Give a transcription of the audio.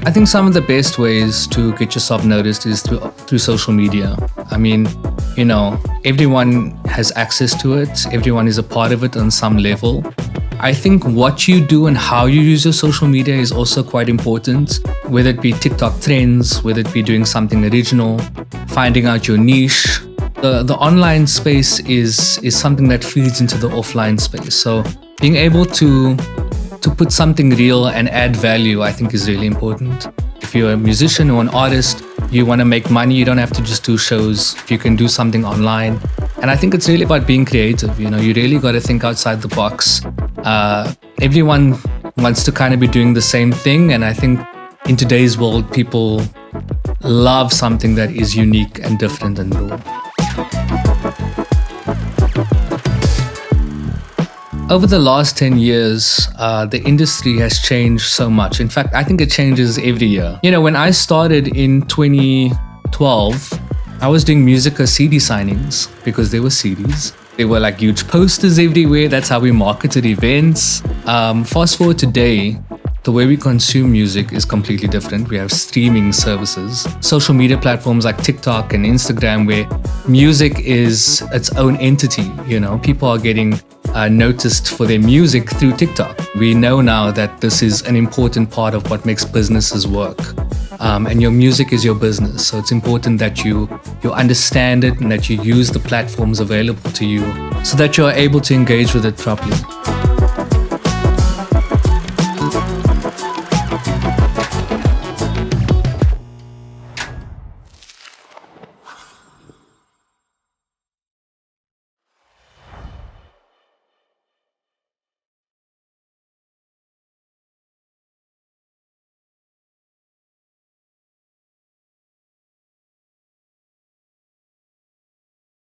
I think some of the best ways to get yourself noticed is through social media. I mean, everyone has access to it. Everyone is a part of it on some level. I think what you do and how you use your social media is also quite important, whether it be TikTok trends, whether it be doing something original, finding out your niche. The online space is something that feeds into the offline space. So being able to put something real and add value, I think is really important. If you're a musician or an artist, you want to make money, you don't have to just do shows. You can do something online. And I think it's really about being creative. You really got to think outside the box. Everyone wants to kind of be doing the same thing. And I think in today's world, people love something that is unique and different and raw. Over the last 10 years, the industry has changed so much. In fact, I think it changes every year. When I started in 2012, I was doing music as CD signings because there were CDs. There were like huge posters everywhere. That's how we marketed events. Fast forward today, the way we consume music is completely different. We have streaming services, social media platforms like TikTok and Instagram, where music is its own entity. People are getting noticed for their music through TikTok. We know now that this is an important part of what makes businesses work. And your music is your business. So it's important that you understand it and that you use the platforms available to you so that you're able to engage with it properly.